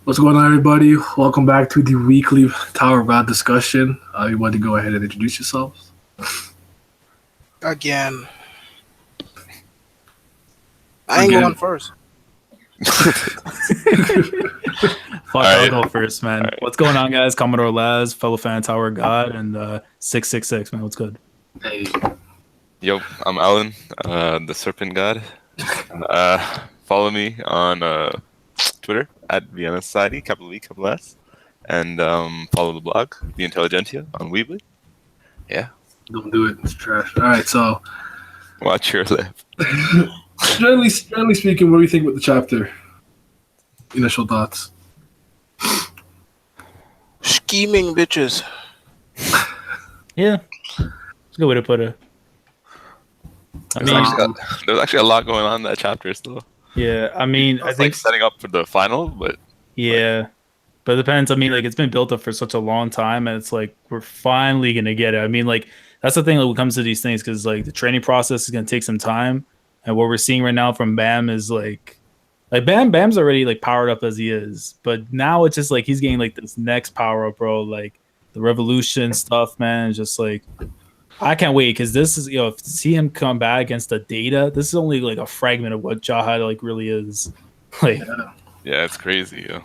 What's going on, everybody? Welcome back to the weekly Tower of God discussion. You want to go ahead and introduce yourselves? Again. I ain't Again. going first. Fuck, I'll go first, man. What's going on, guys? Commodore Laz, fellow fan Tower of God, and 666, man. What's good? Hey, Yo, I'm Alan, the Serpent God. Follow me on Twitter at Vienna Society, capital E, capital S, and follow the blog, The Intelligentsia, on Weebly. Yeah, don't do it. It's trash. All right, so watch your lip. generally speaking, what do you think about the chapter? Initial thoughts. Scheming bitches. Yeah, it's a good way to put it. I mean, There's actually a lot going on in that chapter still. yeah, I mean, I It's think, like setting up for the final, but yeah, but it depends. I mean, like, it's been built up for such a long time, and it's like, we're finally going to get it. I mean, like, that's the thing when it comes to these things, because, like, the training process is going to take some time, and what we're seeing right now from Bam is, like, Bam's already, like, powered up as he is, but now it's just, like, he's getting, like, this next power up, bro, like, the revolution stuff, man, just, like, I can't wait, because this is, to see him come back against the data, this is only, like, a fragment of what Jahad, like, really is, like, yeah, it's crazy. Yeah.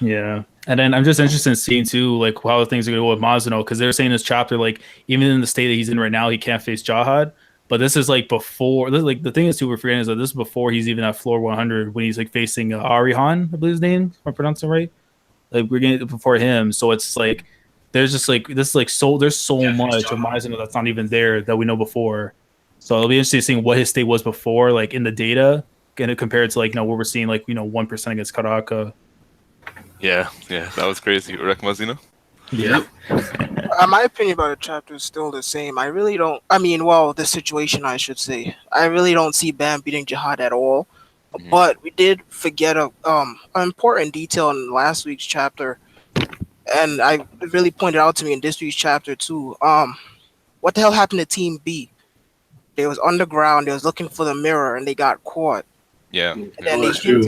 yeah. And then I'm just interested in seeing, too, like, how things are going to go with Mazino, because they're saying this chapter, like, even in the state that he's in right now, he can't face Jahad. But this is like before. This, like the thing is too, we're forgetting is that this is before he's even at floor 100 when he's like facing Arihan, I believe his name. If I'm pronouncing it right. Like we're getting it before him, so it's like there's just like this like so there's so much of Mizuno that's not even there that we know before. So it'll be interesting seeing what his state was before, like in the data, and compared to like what we're seeing, like 1% against Karaka. Yeah, that was crazy. Rek Mazino? Yep. My opinion about the chapter is still the same. I really don't. I mean, well, the situation, I should say. I really don't see Bam beating Jihad at all. Mhm. But we did forget an important detail in last week's chapter, and I really pointed out to me in this week's chapter too. What the hell happened to Team B? They was underground. They was looking for the mirror, and they got caught. Yeah. And then that's true.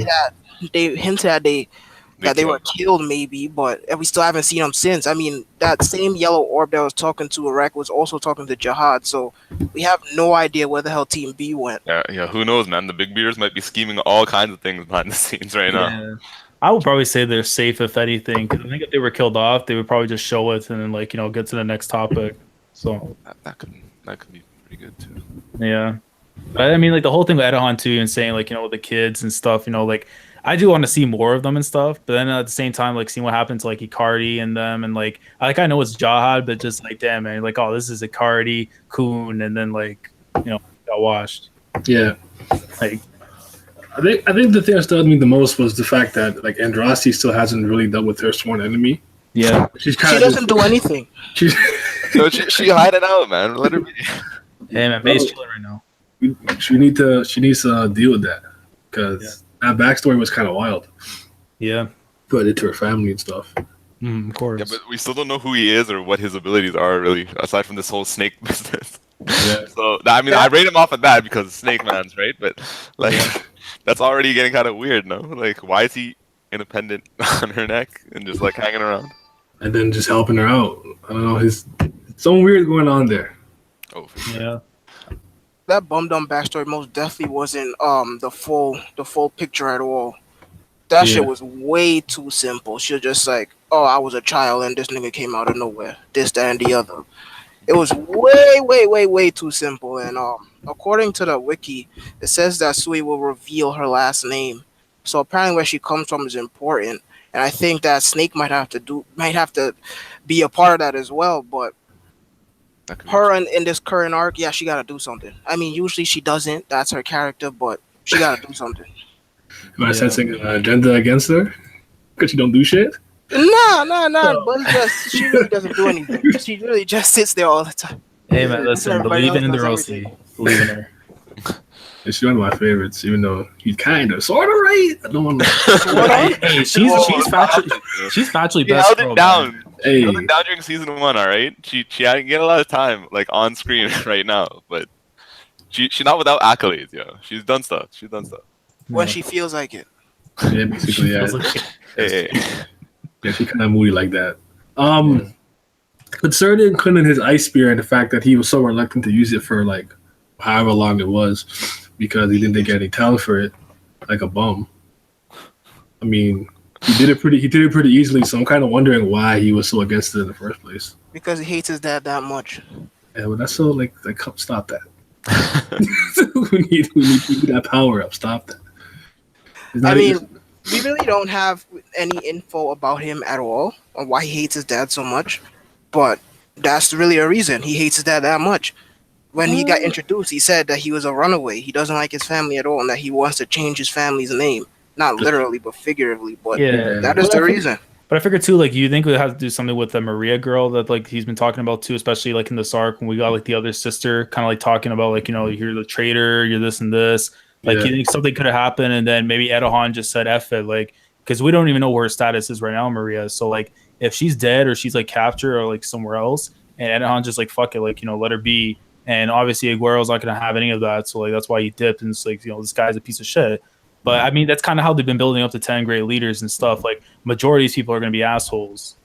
they hinted that they were killed, maybe, but we still haven't seen them since. I mean, that same yellow orb that was talking to Iraq was also talking to Jihad, so we have no idea where the hell Team B went. Yeah, who knows, man? The big beers might be scheming all kinds of things behind the scenes right now. Yeah. I would probably say they're safe if anything, because I think if they were killed off, they would probably just show it and then get to the next topic. So That could be pretty good too. yeah, but I mean, like the whole thing with Edahan too, and saying with the kids and stuff, like I do want to see more of them and stuff, but then at the same time, like seeing what happened to like Icardi and them, and like I know it's Jahad, but just like damn man, like this is Icardi, Kun, and then got washed. Yeah. Like I think the thing that stunned me the most was the fact that like Andraste still hasn't really dealt with her sworn enemy. yeah, She She doesn't do anything. She's So she hiding out, man. Let her be. hey man, May's chilling right now. she needs to deal with that because that backstory was kind of wild. Yeah, Put it to her family and stuff. of course. Yeah, but we still don't know who he is or what his abilities are, really, aside from this whole snake business. Yeah. So, I mean, I rate him off at that because Snake Man's, right? But, like, that's already getting kind of weird, no? Like, why is he independent on her neck and just, like, hanging around? And then just helping her out. I don't know. Something weird going on there. Oh, for sure. Yeah, That bum dumb backstory most definitely wasn't the full picture at all. That shit was way too simple. She was just like, oh, I was a child and this nigga came out of nowhere. This, that, and the other. It was way too simple. And according to the wiki, it says that Sui will reveal her last name. So apparently where she comes from is important. And I think that Snake might have to be a part of that as well. But That could be her in this current arc, yeah, she gotta do something. I mean, usually she doesn't. That's her character, but she gotta do something. Am I sensing an agenda against her? Because she don't do shit? Nah. But she really doesn't do anything. She really just sits there all the time. hey man, listen, Everybody believe in else the does Rosie, everything. believe in her. She's one of my favorites, even though he's kind of, sort of right. I don't want to. Hey, she's factually She best. held girl, it down. man. Hey, She held it down during season 1, all right? She didn't get a lot of time, like, on screen right now, but she's not without accolades, yo. She's done stuff. When she feels like it. Yeah, basically, yeah. Feels like- Hey, Yeah, she kind of moody like that. Concerning Quinlan his ice spear and the fact that he was so reluctant to use it for like however long it was because he didn't get any talent for it, like a bum. I mean, he did it pretty easily. So I'm kind of wondering why he was so against it in the first place. Because he hates his dad that much. Yeah, but that's so like stop that. we need that power up. Stop that. It's I not mean, even- we really don't have any info about him at all on why he hates his dad so much, but that's really a reason he hates his dad that much. When he got introduced, he said that he was a runaway. He doesn't like his family at all, and that he wants to change his family's name, not literally but figuratively. But Yeah. that is the reason. But I figure too, like you think it would have to do something with the Maria girl that like he's been talking about too, especially like in this arc when we got like the other sister kind of like talking about like, you know, you're the traitor, you're this and this. Like Yeah. you think something could have happened and then maybe Edohan just said F it, like because we don't even know where her status is right now, Maria. So like if she's dead or she's like captured or like somewhere else and Edohan just like fuck it, like, you know, let her be. And obviously Aguero's not gonna have any of that. So like that's why he dipped and it's like, you know, this guy's a piece of shit. But I mean, that's kind of how they've been building up to 10 great leaders and stuff. Like, majority of these people are going to be assholes.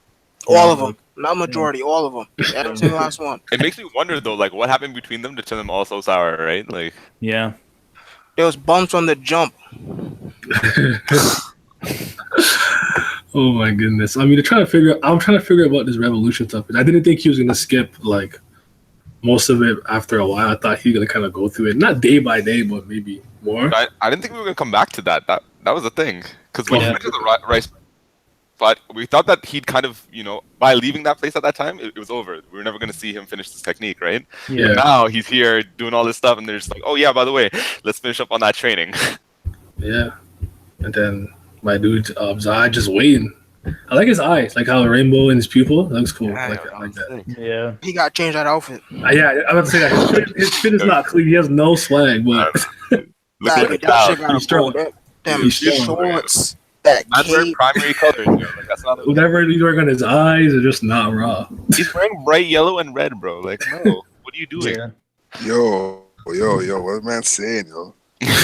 All of them, not majority, all of them, every single last one. it makes me wonder though, like what happened between them to turn them all so sour, right? Like, Yeah. There was bumps on the jump. Oh my goodness! I mean, I'm trying to figure out what this revolution stuff is. I didn't think he was gonna skip like most of it after a while. I thought he was gonna kind of go through it, not day by day, but maybe more. I didn't think we were gonna come back to that. That was the thing, because when Yeah. he went to the rice, but we thought that he'd kind of, you know, by leaving that place at that time, it was over. We were never gonna see him finish this technique, right? Yeah. Yeah. Now he's here doing all this stuff, and they're just like, oh yeah, by the way, let's finish up on that training. Yeah, and then my dude Zai just waiting. I like his eyes, like how a rainbow in his pupil. That looks cool. I like that. Yeah. He got to change that outfit. Yeah, I was about to say that his fit is not clean. He has no swag, but Look That, like that shit a got He's to go. strong. Them He's strong, shorts, that man's wearing cape. primary colors. You know, like, that's not. whatever he's wearing on his eyes are just not raw. He's wearing bright yellow and red, bro. Like, no, what are you doing? Yeah. Yo, what man saying, yo?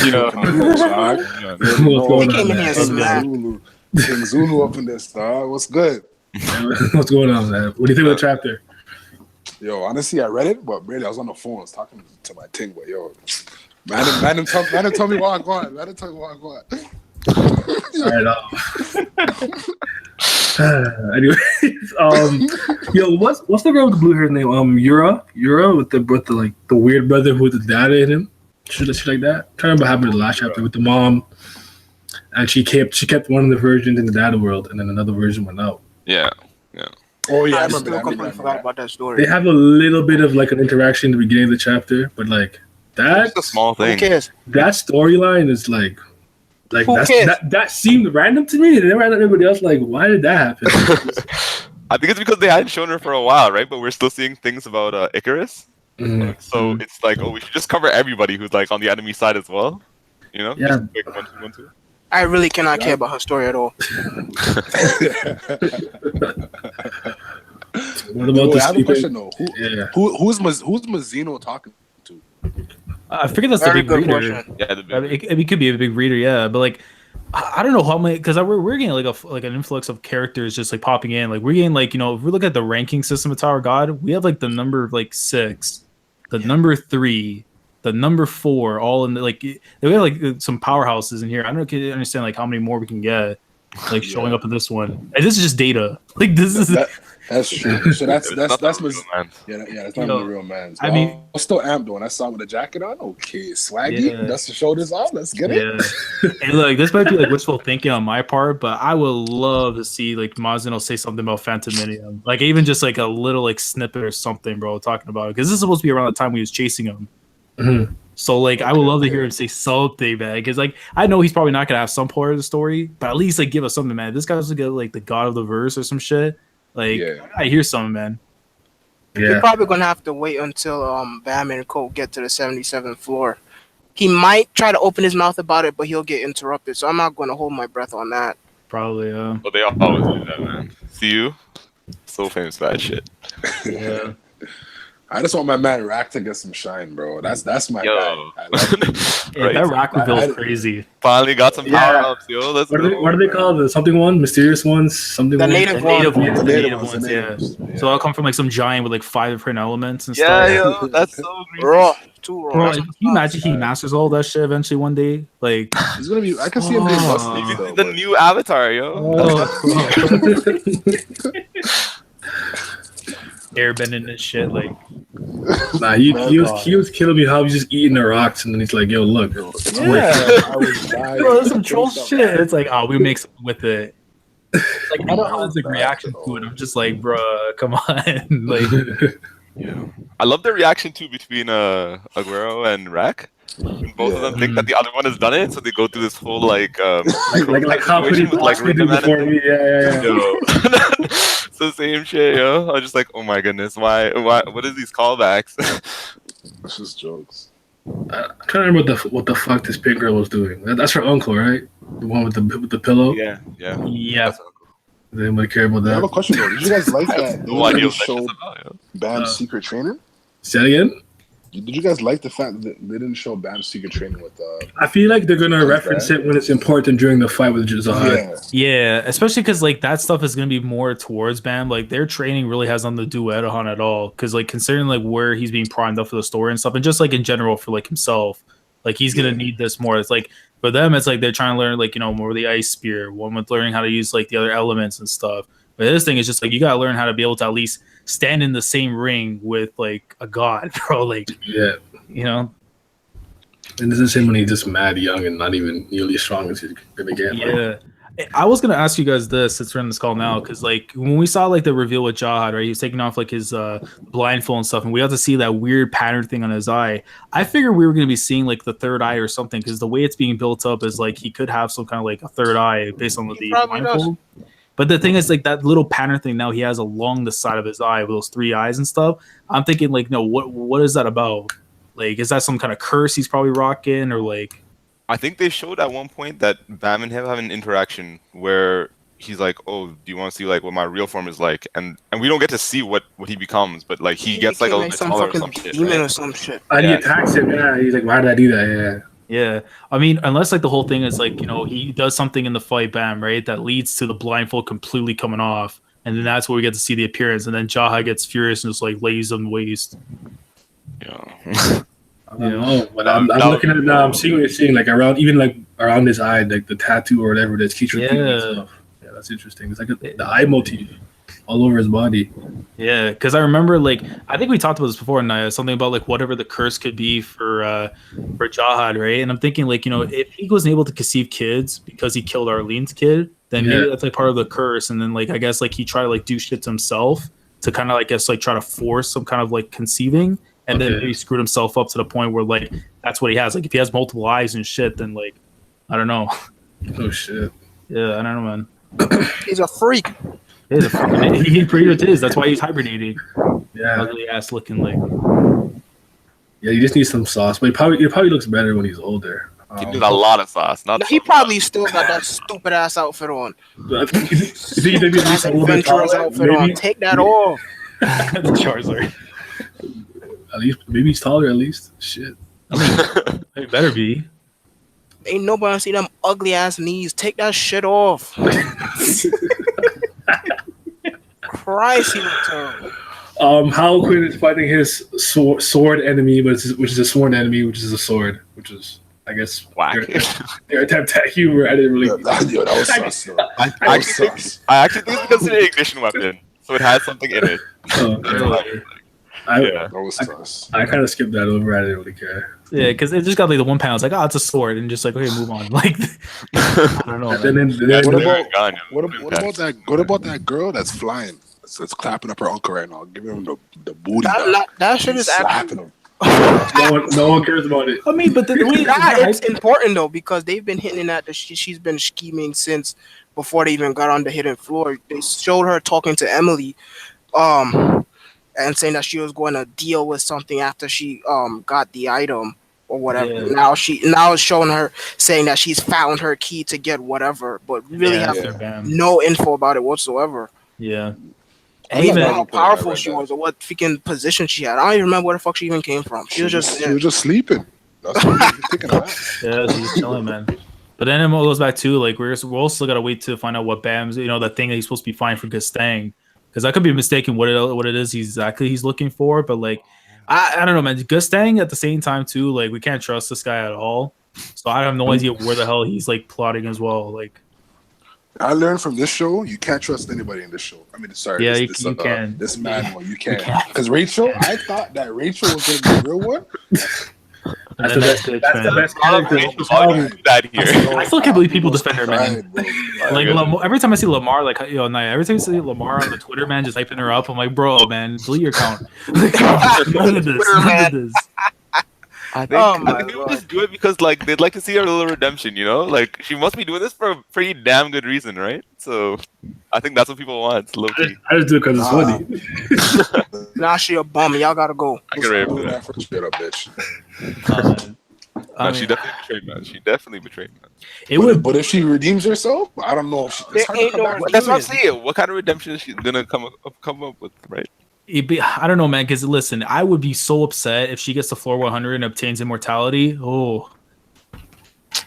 You know, What's going He came in on, here man? smack. King Zulu up in this, dog. What's good? What's going on, man? What do you think of the chapter? Yo, honestly, I read it, but really, I was on the phone, I was talking to my ting, but yo, man, tell me why I'm going. Man, tell me why I'm going. All right. Anyways, yo, what's the girl with the blue hair name? Yura with the like the weird brother who with the dad in him. Shit like that. I'm trying to remember what happened in the last chapter with the mom, and she kept one of the versions in the data world, and then another version went out. yeah. Oh yeah, I I remember still that. completely forgot about that They story. have a little bit of like an interaction in the beginning of the chapter, but like that It's a small Who thing. cares? that storyline is like Who cares? that seemed random to me. And then everybody else like, why did that happen? I think it's because they hadn't shown her for a while, right? But we're still seeing things about Icarus. Mhm. So it's like, oh, we should just cover everybody who's like on the enemy side as well. You know? Yeah. Just quick 1, 2, 1, 2. I really cannot care about her story at all. What about Wait, the I have a sleeping? question though. Yeah. Who's Mazzino talking to? I figured that's Very the good big reader. question. Yeah, I mean, it could be a big reader, yeah. But like, I don't know how many, because we're getting like an influx of characters just like popping in. Like we're getting like, you know, if we look at the ranking system of Tower of God, we have like the number like 6, the number 3, the number 4, all in the, like we have like some powerhouses in here. I don't understand like how many more we can get like showing up in this one. And this is just data. Like this is That's true. So that's It's not that's the real man. that's You not know, the real man. I mean- I'm still amped though, and I saw him with a jacket on. Okay, swaggy. Yeah. That's the shoulders off. Let's get it. Yeah, and like this might be like wishful thinking on my part, but I would love to see like Mazino say something about Phantominium, like even just like a little like snippet or something, bro, talking about it because this is supposed to be around the time we was chasing him. Mhm. So like I would love to hear him say something, man, because like I know he's probably not gonna have some part of the story, but at least like give us something, man. This guy's like the god of the verse or some shit. Like Yeah. I hear something, man. You're Yeah. probably gonna have to wait until Bam and Cole get to the 77th floor. He might try to open his mouth about it, but he'll get interrupted. So I'm not gonna hold my breath on that. Probably, But they always do that, man. See you? So famous for that shit. yeah. I just want my man Rack to get some shine, bro. That's my guy. Yo. I love him. Yeah, Right. that rock reveal is crazy. Finally got some Yeah. power ups, yo. Let's What go. are they called? The something one, mysterious ones, something. The one? native The native one. ones, The the native native ones, ones, the yeah. natives. Yeah. So I'll come from like some giant with like 5 different elements and Yeah, stuff. yo, that's so great. Raw. Too raw. Bro, That's can what's you up. imagine he masters all that shit eventually one day? Like, He's gonna be. I can see him being busted. You can still, see the but- new avatar, yo. airbending and shit. Like, Nah, he was killing me. How he was just eating the rocks, and then he's like, "Yo, look, it's working." I was dying. bro, that's some troll shit. It's like, oh, we make something with it. Like, I don't know the reaction to it. I'm just like, bro, come on. Like, Yeah. I love the reaction too between Aguero and Rack. When both of them think that the other one has done it, so they go through this whole like like how could he situation with, like, possibly do Rhythm Man before and me? Yeah. Yo. It's the same shit, yo. I was just like, oh my goodness, why what is these callbacks? It's just jokes. I'm trying to remember what the fuck this pink girl was doing. That's her uncle, right? The one with the pillow. yeah. yeah. Does anybody care about I have a that? question though. Did you guys like I that? have They no idea really what that shit's showed about, yo. Bam's secret training. Say that again. Did you guys like the fact that they didn't show Bam's secret training with I feel like they're gonna reference it when it's important during the fight with Jazahad. Yeah, especially because like that stuff is gonna be more towards Bam. Like their training really has nothing to do with Edahan at all. Because like considering like where he's being primed up for the story and stuff, and just like in general for like himself, like he's gonna need this more. It's like for them, it's like they're trying to learn like more of the ice spear. One with learning how to use like the other elements and stuff. But this thing is just like you gotta learn how to be able to at least stand in the same ring with like a god, bro. Like Yeah. And this is him when he's just mad young and not even nearly as strong as he's gonna get. Yeah. I was gonna ask you guys this since we're in this call now, because like when we saw like the reveal with Jahad, right? He was taking off like his blindfold and stuff, and we got to see that weird pattern thing on his eye. I figured we were gonna be seeing like the third eye or something, because the way it's being built up is like he could have some kind of like a third eye based on the blindfold. But the thing is, like that little pattern thing now he has along the side of his eye with those 3 eyes and stuff. I'm thinking like, no, what is that about? Like, is that some kind of curse he's probably rocking, or like? I think they showed at one point that Bam and him have an interaction where he's like, "Oh, do you want to see like what my real form is like?" And we don't get to see what he becomes, but like he gets like a little bit some taller or fucking some shit. demon Right? or some shit. And he Yeah. attacks him. Yeah, he's like, "Why did I do that?" Yeah, I mean, unless like the whole thing is like he does something in the fight, Bam, right? That leads to the blindfold completely coming off, and then that's where we get to see the appearance, and then Jaha gets furious and just like lays him waste. Yeah. I don't know, but I'm looking at it now. I'm seeing what you're seeing, like around his eye, like the tattoo or whatever it is, keeps repeating itself. Yeah, that's interesting. It's like the eye motif all over his body. Yeah, because I remember like I think we talked about this before, and something about like whatever the curse could be for Jahad, right? And I'm thinking like if he wasn't able to conceive kids because he killed Arlene's kid, then maybe that's like part of the curse. And then like I guess like he tried to like do shit to himself to kind of like guess like try to force some kind of like conceiving. And then he screwed himself up to the point where like that's what he has. Like if he has multiple eyes and shit, then like I don't know. Oh shit. Yeah, I don't know, man. He's a freak. He's a fucking, he pretty much is. That's why he's hibernating. Yeah. Ugly ass looking like. Yeah, you just need some sauce, but he probably looks better when he's older. He needs a lot of sauce. Not He probably still got that stupid ass outfit on. I think he maybe at least a little bit Adventurous taller, outfit on. maybe. Take that off. The Charizard. At least maybe he's taller. At least shit. It better be. Ain't nobody see them ugly ass knees. Take that shit off. Christ, he look terrible. Hal Quinn is fighting his sword enemy, which is a sworn enemy, which is a sword, which is I guess whack. Their attempt at humor. I didn't really. That was sus. Though. I actually think it's considered an ignition weapon, so it has something in it. That was sus. I kind of skipped that over. I didn't really care. Yeah, because it just got like the 1 pound. It's like, oh, it's a sword, and just like, okay, move on. Like, I don't know. What about that girl that's flying? That's clapping up her uncle right now, giving him the booty. That shit is slapping him. No one cares about it. I mean, but the way it's important though because they've been hinting at that she's been scheming since before they even got on the hidden floor. They showed her talking to Emily, and saying that she was going to deal with something after she got the item or whatever. Yeah. Now it's showing her saying that she's found her key to get whatever, but really have no info about it whatsoever. Yeah. And I don't even know how powerful she was or what freaking position she had. I don't even remember where the fuck she even came from. She was just sleeping. That's why she was taking a nap. yeah, she's just chilling, man. But then it goes back to like we're also gotta wait to find out what Bam's the thing that he's supposed to be finding for Gustang, because I could be mistaken what it is he's looking for, but like I don't know, man. Gustang at the same time too, like we can't trust this guy at all. So I have no idea where the hell he's like plotting as well. Like I learned from this show, you can't trust anybody in this show. I mean, sorry, yeah, this you can. This man, well, you can't. Because Rachel, I thought that Rachel was going to be the real one. That's the best character. That here. I still can't believe people defend her, man. Right, Like every time I see Lamar, like every time I see Lamar on the Twitter, man, just hyping her up, I'm like, bro, man, delete your account. None of this. I think people just do it because like they'd like to see her little redemption, Like she must be doing this for a pretty damn good reason, right? So I think that's what people want. Low-key. I just do it because it's funny. Nah, she a bum. Y'all gotta go. I can rave for that. that. Straight up, bitch. She definitely betrayed, man. She definitely betrayed, man. It would, but if she redeems herself, I don't know. It's hard to come back. That's what I'm saying. What kind of redemption is she gonna come up with, right? I don't know, man. Because listen, I would be so upset if she gets to floor 100 and obtains immortality. Oh,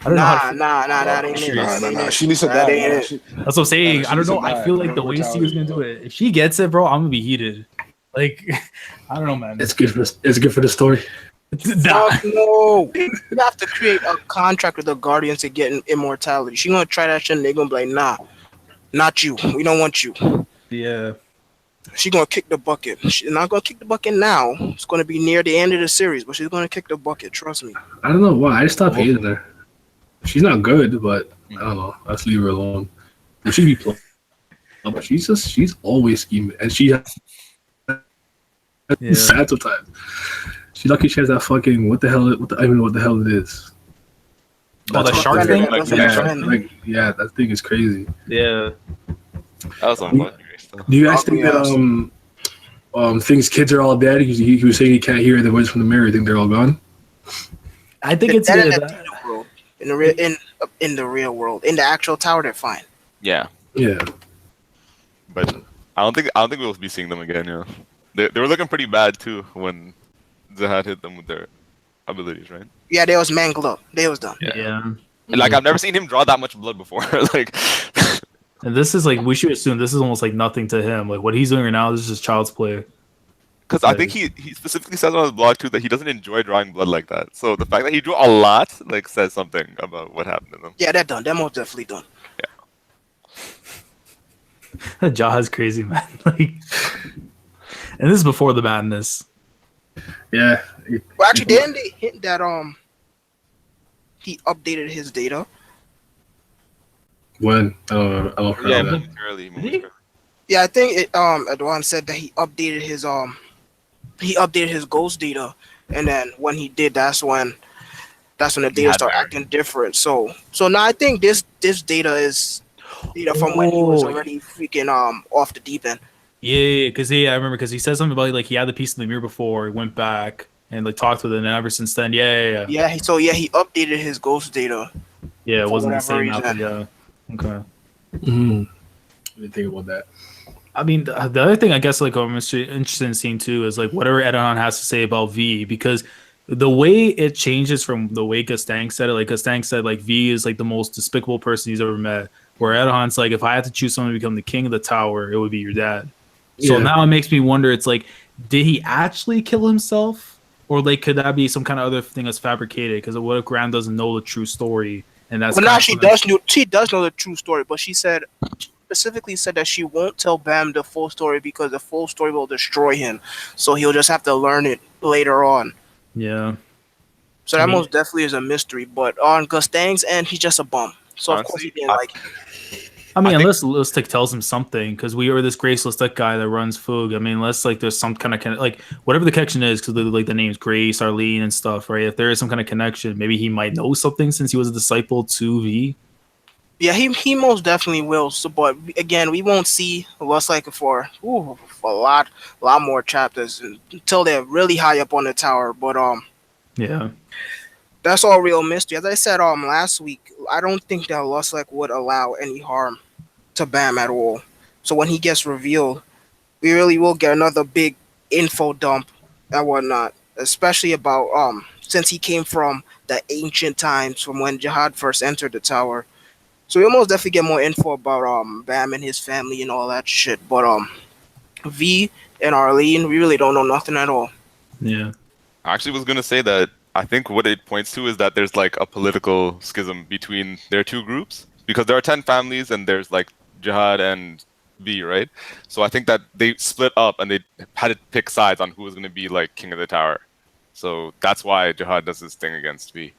I don't know. That ain't it. Nah. She needs to die. That's what I'm saying. I don't know. I feel like the way she was gonna do it, if she gets it, bro, I'm gonna be heated. Like, I don't know, man. It's good for the story. Fuck no. You have to create a contract with the Guardians to get immortality. She gonna try that shit and they gonna be like, nah, not you. We don't want you. Yeah. She's gonna kick the bucket. She's not gonna kick the bucket now. It's gonna be near the end of the series, but she's gonna kick the bucket. Trust me. I don't know why. I just stopped hating her. She's not good, but I don't know. Let's leave her alone. She be playing, but she's always scheming, and she has sad sometimes. She's lucky she has that fucking I don't know what the hell it is. Oh, the shark thing? Yeah, that thing is crazy. Yeah. That was on fun. Do you guys think that things kids are all dead? He was saying he can't hear the voice from the mirror. You think they're all gone? I think it's in the real world. In the actual tower, they're fine. Yeah. Yeah. But I don't think we'll be seeing them again. They were looking pretty bad too when Zahad hit them with their abilities, right? Yeah, they was mangled up. They was done. Yeah. Like I've never seen him draw that much blood before. Like. And this is like, we should assume this is almost like nothing to him. Like what he's doing right now is just child's play. Because I think he specifically says on his blog too that he doesn't enjoy drawing blood like that. So the fact that he drew a lot like says something about what happened to them. Yeah, they're done. They're most definitely done. Yeah. Jaha's crazy, man. Like, and this is before the madness. Yeah. Well, actually, didn't they hint that he updated his data? When? I don't know. Yeah, momentarily. Yeah, I think Edwan said that he updated his ghost data, and then when he did, that's when the data started acting different. So now I think this data is data from when he was already freaking off the deep end. Yeah, because I remember because he said something about like he had the piece in the mirror before, he went back and like talked with it, and ever since then, he updated his ghost data. Yeah, it wasn't the same after, yeah. Okay. Mm-hmm. I didn't think about that. I mean, the other thing I guess like I'm interested in seeing too is like whatever Edon has to say about V, because the way it changes from the way Gustang said it, like Gustang said like V is like the most despicable person he's ever met, where Edon's like, if I had to choose someone to become the king of the tower, it would be your dad. So now it makes me wonder, it's like, did he actually kill himself? Or like could that be some kind of other thing that's fabricated? Because what if Graham doesn't know the true story? And that's now she does know the true story, but she specifically said that she won't tell Bam the full story because the full story will destroy him. So he'll just have to learn it later on. Yeah. So that most definitely is a mystery. But on Gustang's end, he's just a bum. So honestly, of course he didn't like it. I mean, unless Lustig tells him something, because we are this Grace Lustig guy that runs Foog. I mean, unless like there's some kind of like whatever the connection is, because like the names Grace, Arlene, and stuff, right? If there is some kind of connection, maybe he might know something since he was a disciple to V. Yeah, he most definitely will. So, but again, we won't see Lustig for a lot more chapters until they're really high up on the tower. But yeah, that's all real mystery. As I said last week, I don't think that Lustig would allow any harm to Bam at all. So when he gets revealed, we really will get another big info dump and whatnot, especially about since he came from the ancient times from when Jihad first entered the tower. So we'll most definitely get more info about Bam and his family and all that shit. But V and Arlene, we really don't know nothing at all. Yeah. I actually was gonna say that I think what it points to is that there's like a political schism between their two groups because there are 10 families and there's like Jihad and V, right? So I think that they split up and they had to pick sides on who was gonna be like king of the tower. So that's why Jihad does this thing against V.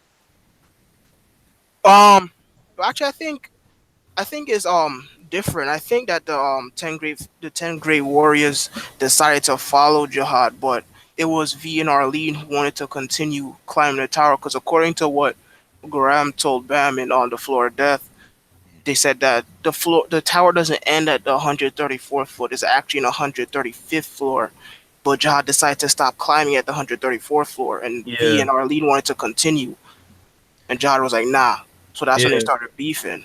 Actually, I think it's different. I think that the ten great warriors decided to follow Jihad, but it was V and Arlene who wanted to continue climbing the tower because according to what Graham told Bam in on the floor of death, they said that the tower doesn't end at the 134th floor. It's actually in the 135th floor. But Jihad decided to stop climbing at the 134th floor, and V Yeah. and Arlene wanted to continue, and Jihad was like, "Nah." So that's when they Yeah. started beefing,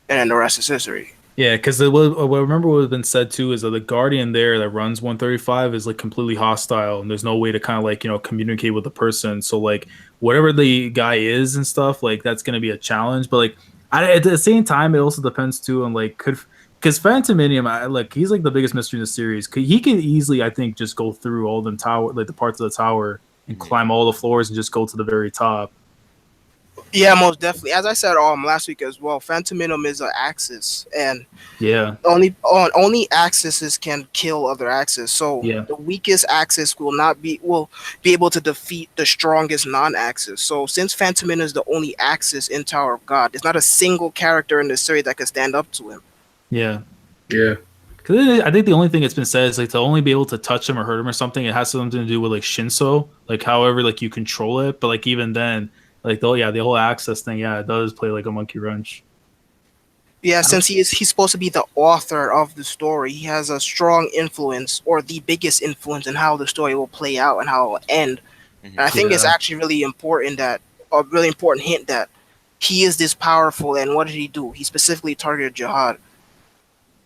and then the rest is history. Yeah, because what I remember what has been said too is that the Guardian there that runs 135 is like completely hostile, and there's no way to kind of like communicate with the person. So like whatever the guy is and stuff, like that's gonna be a challenge. But like at the same time, it also depends too on like could because Phantominium, like he's like the biggest mystery in the series. He can easily, I think, just go through all them tower like the parts of the tower and climb all the floors and just go to the very top. Yeah, most definitely. As I said last week as well, Phantom Minimum is an axis, and Yeah, only axes can kill other axes. So Yeah. the weakest axis will be able to defeat the strongest non-axis. So since Phantom Minimum is the only axis in Tower of God, there's not a single character in the series that can stand up to him. yeah. Yeah. Because I think the only thing that's been said is like to only be able to touch him or hurt him or something. It has something to do with like Shinso, like however like you control it. But like even then, like the whole access thing, yeah, it does play like a monkey wrench. Yeah, since he's supposed to be the author of the story, he has a strong influence or the biggest influence in how the story will play out and how it will end. And I think it's Yeah. actually really important that a really important hint that he is this powerful. And what did he do? He specifically targeted Jihad.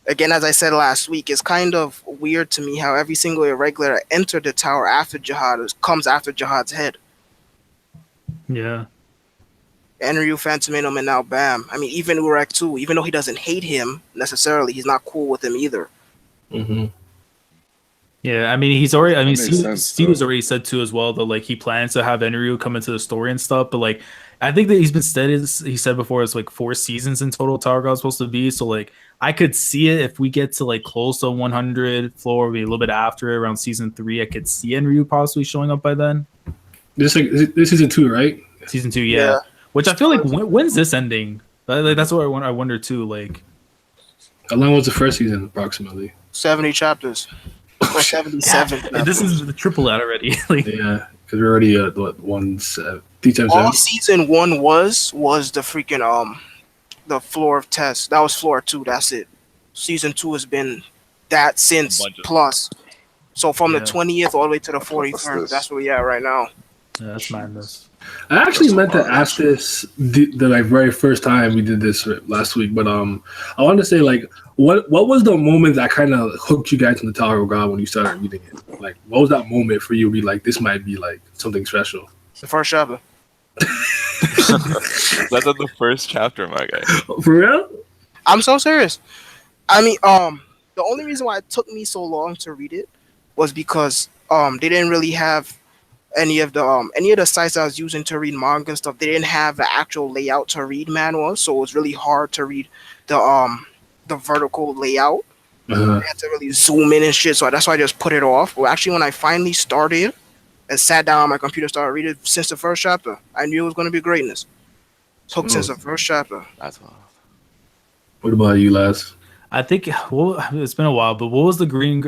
Again, as I said last week, it's kind of weird to me how every single irregular that entered the tower after Jihad comes after Jihad's head. Yeah. Enryu, Phantominum, and now Bam. I mean, even Urek too. Even though he doesn't hate him necessarily, he's not cool with him either. Mm-hmm. Yeah, I mean, he's already. I mean, That makes sense, Steve has already said too as well that like he plans to have Enryu come into the story and stuff. But like, I think that he's been stated. He said before it's like 4 seasons in total. Tower God's supposed to be. So like, I could see it if we get to like close to 100 floor, maybe a little bit after it, around season 3. I could see Enryu possibly showing up by then. This is season 2, right? Season 2, yeah. Yeah. Which I feel like when's this ending? Like, that's what I wonder too. Like, How long was the first season approximately? 70 chapters. Or 77. and this is the triple that already. Like, Yeah, because we're already at what 3 times All 7. season 1 was the freaking the floor of tests. That was floor 2. That's it. Season 2 has been that since Bunch of- plus. So from Yeah. the 20th all the way to the What's 41st. this? That's where we at right now. yeah, that's madness. I actually meant to ask this the like very first time we did this last week, but I wanted to say like what was the moment that kind of hooked you guys in the Tower of God when you started reading it? Like, what was that moment for you? To be like, this might be like something special. The first chapter. That's at the first chapter, my guy. For real? I'm so serious. I mean, the only reason why it took me so long to read it was because they didn't really have any of the sites I was using to read manga and stuff. They didn't have the actual layout to read manuals, so it was really hard to read the vertical layout. Uh-huh. I had to really zoom in and shit, so that's why I just put it off. Well, actually, when I finally started and sat down on my computer, started reading since the first chapter, I knew it was going to be greatness. Hooked since the first chapter. That's all. What about you, Les? I think it's been a while, but what was the green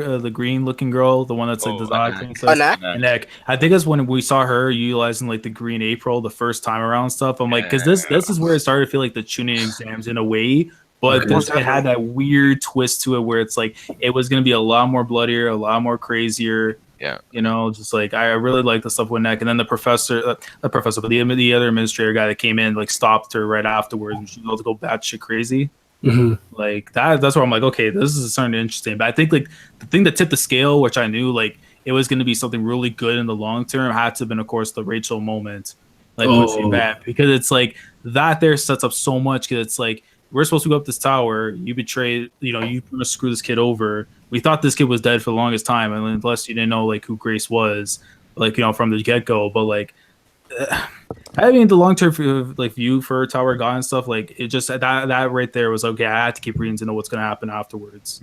looking girl, the one that's like Oh, the Zodiac Anak. princess? Anak? Anak. I think that's when we saw her utilizing like the green April the first time around and stuff. I'm like, because this is where it started to feel like the tuning exams in a way, but Okay. it had that weird twist to it where it's like it was gonna be a lot more bloodier, a lot more crazier. Yeah. Just like I really like the stuff with Neck, and then the professor, but the other administrator guy that came in like stopped her right afterwards, and she was able to go batshit crazy. Mhm. Like that's where I'm like, okay, this is starting to interesting. But I think like the thing that tipped the scale, which I knew like it was going to be something really good in the long term, had to have been, of course, the Rachel moment, like pushing Oh, back, because it's like that there sets up so much. Because it's like we're supposed to go up this tower, you betrayed, you know, you want to screw this kid over. We thought this kid was dead for the longest time, and unless you didn't know like who Grace was, like you know from the get go, but like. I mean, the long term like view for Tower of God and stuff, like it just that right there was okay. I had to keep reading to know what's gonna happen afterwards.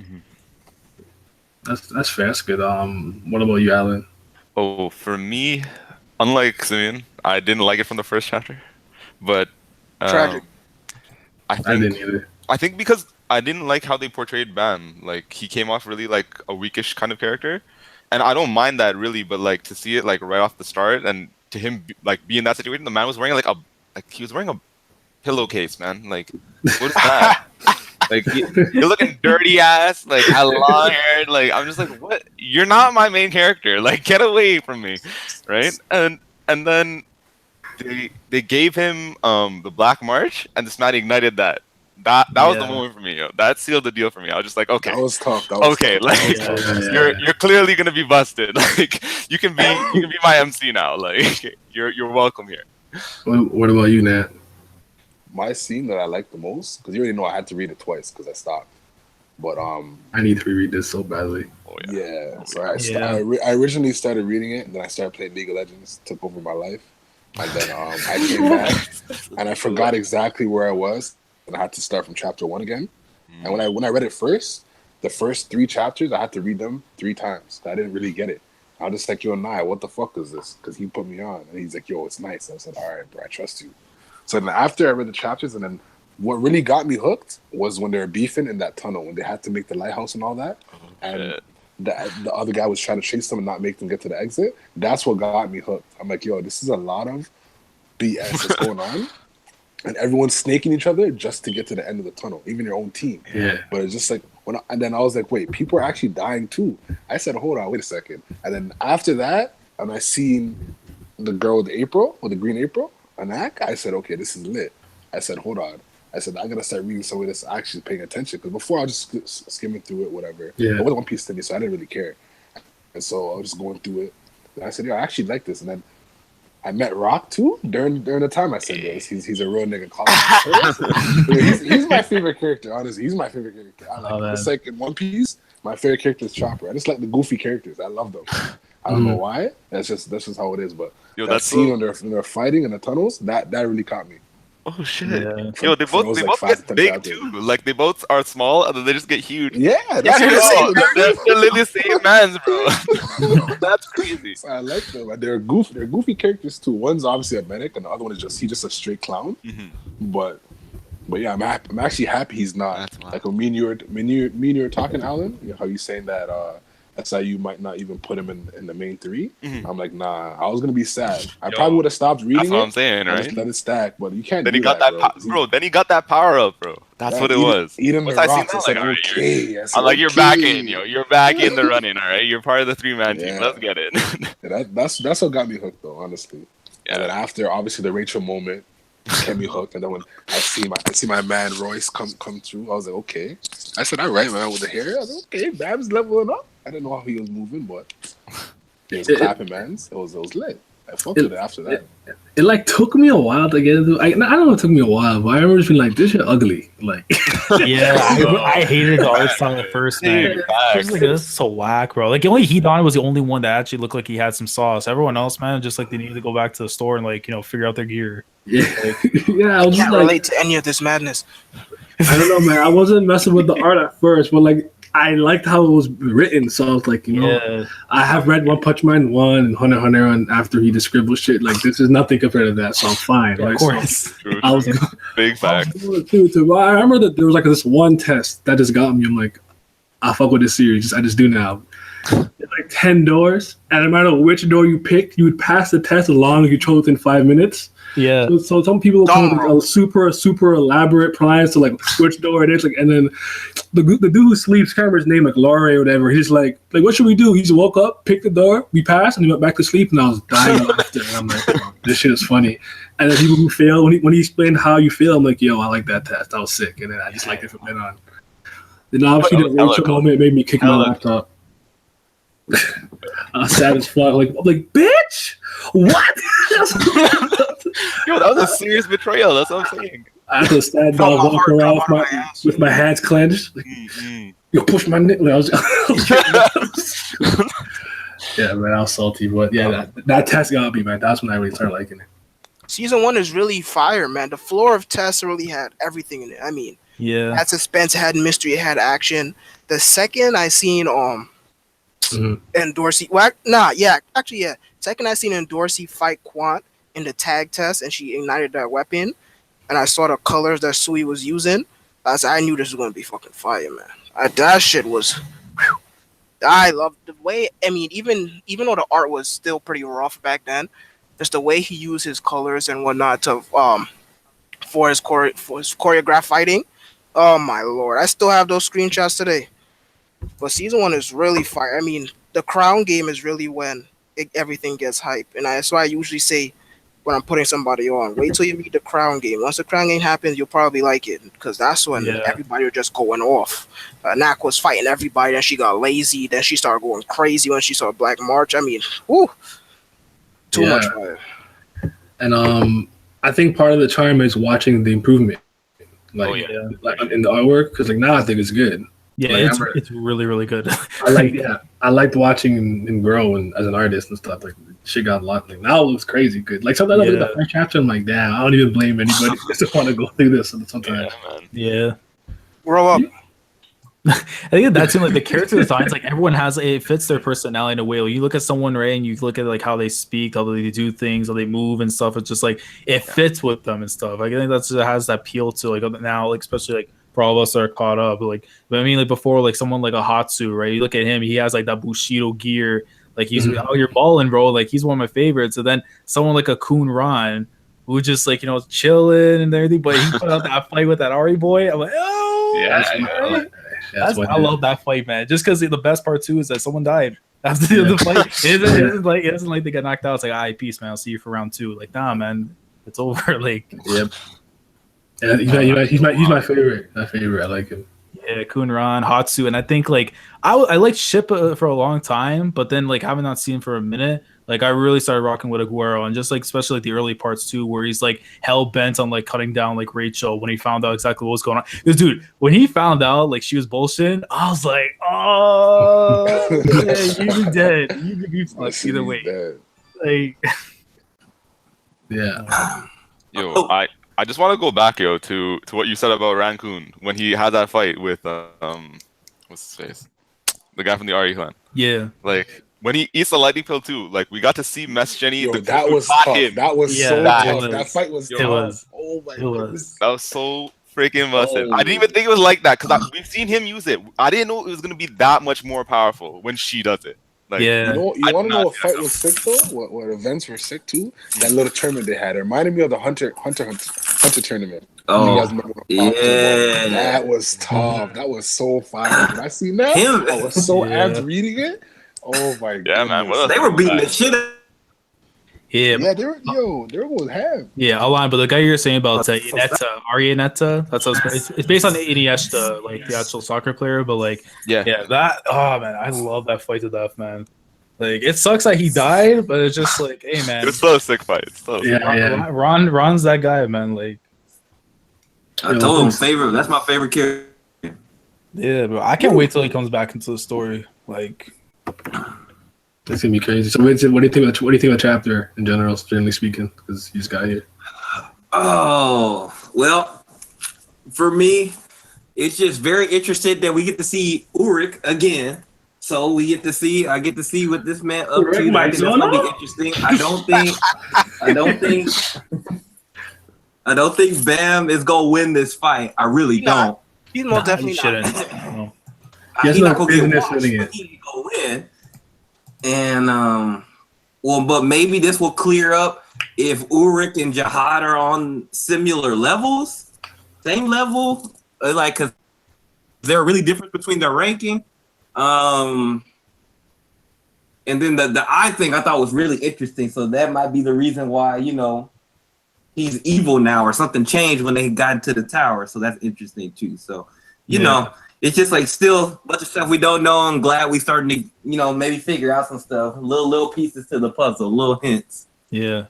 that's fair. That's good. What about you, Alan? Oh, for me, unlike Simeon, I didn't like it from the first chapter, but Tragic. I didn't either. I think because I didn't like how they portrayed Bam. Like he came off really like a weakish kind of character, and I don't mind that really. But like to see it like right off the start, and to him like be in that situation, the man was wearing he was wearing a pillowcase, man. Like what is that? Like you're looking dirty ass, like long haired. Like I'm just like, what? You're not my main character. Like get away from me, right? And then they gave him the Black March, and this man ignited that. That was the moment for me. Yo. That sealed the deal for me. I was just like, okay, That was tough. That was okay, tough. like you're clearly gonna be busted. Like you can be my MC now. Like you're welcome here. What about you, Nat? My scene that I liked the most, because you already know I had to read it twice because I stopped. But I need to reread this so badly. Oh yeah. So I originally started reading it, and then I started playing League of Legends. Took over my life, and then I came back, and I forgot exactly where I was, and I had to start from chapter 1 again. And when I read it first, the first 3 chapters, I had to read them 3 times. I didn't really get it. I was just like, yo, Nye, what the fuck is this? Because he put me on, and he's like, yo, it's nice. And I said, all right, bro, I trust you. So then after I read the chapters, and then what really got me hooked was when they were beefing in that tunnel, when they had to make the lighthouse and all that, and the other guy was trying to chase them and not make them get to the exit. That's what got me hooked. I'm like, yo, this is a lot of BS that's going on, and everyone's snaking each other just to get to the end of the tunnel, even your own team. Yeah. But it's just like and then I was like, wait, people are actually dying too. I said, hold on, wait a second. And then after that, and I seen the girl with the green April. Anak, I said, okay, this is lit. I said, hold on. I said, I gotta start reading somebody that's actually paying attention, because before I was just skimming through it, whatever. Yeah. It wasn't One Piece to me, so I didn't really care. And so I was just going through it. And I said, yeah, I actually like this. And then I met Rock too during the time. I said, yes, he's a real nigga. He's my favorite character, honestly. He's my favorite character. I like it's like in One Piece, my favorite character is Chopper. I just like the goofy characters. I love them. I don't know why. That's just how it is. But that scene when they're fighting in the tunnels, that really caught me. Oh shit! Yeah. Yo, they both get big too. Like they both are small, and then they just get huge. Yeah, that's they're literally the same mans, bro. That's crazy. So I like them. They're goofy. They're goofy characters too. One's obviously a medic, and the other one is he's just a straight clown. But yeah, I'm actually happy he's not. Like when me and you were talking, Alan, you know, how you saying that SIU might not even put him in the main 3. I'm like, nah. I was gonna be sad. I probably would have stopped reading. That's what I'm saying, right? Just let it stack, but you can't. Then he got that, bro. Then he got that power up, bro. That's what it was. Once I seen that, like, okay. I'm like, you're back in, yo. You're back in the running, all right. You're part of the 3-man team. Let's get it. That's what got me hooked, though, honestly. Yeah. And then after, obviously, the Rachel moment kept me hooked. And then when I see my man Royce come through, I was like, okay. I said, all right, man, with the hair. I was like, okay, Bab's leveling up. I didn't know how he was moving, but he was clapping, man. It was lit. I fucked with it after that. It like took me a while to get into. I don't know. It took me a while, but I remember just being like, "This shit ugly." Like, yeah, I hated the art style at first, man. I was like, this is so whack, bro. Like, only Hedon was the only one that actually looked like he had some sauce. Everyone else, man, just like they needed to go back to the store and like figure out their gear. Yeah, yeah. I was can't like, relate to any of this madness. I don't know, man. I wasn't messing with the art at first, but like I liked how it was written. So I was like, you know, I have read One Punch Man 1 and Hunter x Hunter, and after he just scribbled shit, like this is nothing compared to that. So I'm fine. Of course, so I was big fact. I remember that there was like this one test that just got me. I'm like, I fuck with this series. I just do now. It's like 10 doors, and no matter which door you pick, you would pass the test as long as you chose within 5 minutes. Yeah. So some people come up with a super elaborate plans to like which door it is, like, and then the dude who sleeps, can't remember his name, like Laurie or whatever. He's like what should we do? He just woke up, picked the door, we passed, and he went back to sleep, and I was dying laughter. And I'm like, oh, this shit is funny. And then people who fail, when he explained how you feel, I'm like, yo, I like that test. That was sick, and then I just liked it from then on. Then obviously the Rachel moment made me kick my laptop. I was sad as fuck. I'm like, bitch, what? Yo, that was a serious betrayal. That's what I'm saying. I had to stand down, walk around with my hands clenched. Like, yo, push my neck. Yeah, man, I was salty, but yeah, that test got me, man. That's when I really started liking it. Season 1 is really fire, man. The floor of tests really had everything in it. I mean, yeah, it had suspense, it had mystery, it had action. The second I seen and Dorsey, second I seen Dorsey fight Quant in the tag test, and she ignited that weapon, and I saw the colors that Sui was using. I knew this was gonna be fucking fire, man. That shit was. Whew. I loved the way. I mean, even though the art was still pretty rough back then, just the way he used his colors and whatnot to for his choreographed fighting. Oh my lord, I still have those screenshots today. But season 1 is really fire. I mean, the crown game is really when everything gets hype, and that's why I usually say when I'm putting somebody on, wait till you read the crown game. Once the crown game happens, you'll probably like it, because that's when everybody was just going off. Nak was fighting everybody, then she got lazy, then she started going crazy when she saw Black March. I mean, whoo, too much fire. And I think part of the charm is watching the improvement, like in the artwork, because like now I think it's good. Yeah, it's really, really good. I liked watching and grow as an artist and stuff. Like shit got a lot. Like now it looks crazy good. Like sometimes I look at the first chapter, I'm like, damn, I don't even blame anybody. I just want to go through this sometimes. Yeah. Grow up. I think that's in like the character designs. Like everyone has, it fits their personality in a way. Like, you look at someone, right, and you look at like how they speak, how they do things, how they move and stuff. It's just like it fits with them and stuff. Like, I think that's has that appeal to like now, like especially like. For all of us are caught up, but I mean, like before, like someone like a Hatsu, right? You look at him, he has like that Bushido gear, like he's you're balling, bro. Like he's one of my favorites. And then someone like a Kun Ran, who just like chilling and everything, but he put out that fight with that Ari boy. I'm like, oh, I love that fight, man. Just because the best part too is that someone died after the fight. It isn't like they got knocked out. It's like, all right, peace, man. I'll see you for round 2. Like, nah, man, it's over. Like, yep. Yeah, he's my favorite. My favorite. I like him. Yeah, Kunran, Hatsu, and I think like I liked Shippa for a long time, but then like having not seen him for a minute, like I really started rocking with Aguero, and just like especially like the early parts too, where he's like hell bent on like cutting down like Rachel when he found out exactly what was going on. Because dude, when he found out like she was bullshitting, I was like, oh, yeah, you'd be dead. You'd be fucked either way. Like, yeah. Yo, I just want to go back, to what you said about Rancune when he had that fight with what's his face, the guy from the RE clan. Yeah, like when he eats the lightning pill too. Like we got to see Mess Jenny. That was tough. That was so tough. That fight was tough. Oh my goodness. That was so freaking busted. I didn't even think it was like that because we've seen him use it. I didn't know it was gonna be that much more powerful when she does it. Like, you want to know what fight was sick though? What events were sick too? That little tournament they had. It reminded me of the Hunter tournament. Oh, you guys remember that was tough. That was so fire. When I seen that, I was so amped reading it. Oh my god! Yeah, man. They were beating the shit out. Yeah, they were going ham. Yeah, I'll line, but the guy you're saying about Ineta, Ari Ineta, that's what it's based on Iniesta, like the actual soccer player, but like that. Oh man, I love that fight to death, man. Like it sucks that he died, but it's just like, hey man, it's still a sick fight. Ron's that guy, man. Like I told him favorite. That's my favorite character. Yeah, but I can't wait till he comes back into the story. Like. That's gonna be crazy. So, Vincent, what do you think of the chapter in general, generally speaking? Because you just got here. Oh well, for me, it's just very interesting that we get to see Ulrich again. So I get to see what this man up to. I think that's gonna be interesting. I don't think Bam is gonna win this fight. I really don't. He's most definitely not. He's not gonna get business washed, winning but it. he can go in. And well, but maybe this will clear up if Ulrich and Jihad are on similar levels, same level, like because they're really different between their ranking. And then the eye thing I thought was really interesting. So that might be the reason why, you know, he's evil now or something changed when they got into the tower. So that's interesting too. So, you know, it's just like still a bunch of stuff we don't know. I'm glad we starting to, you know, maybe figure out some stuff, little pieces to the puzzle, little hints. Yeah.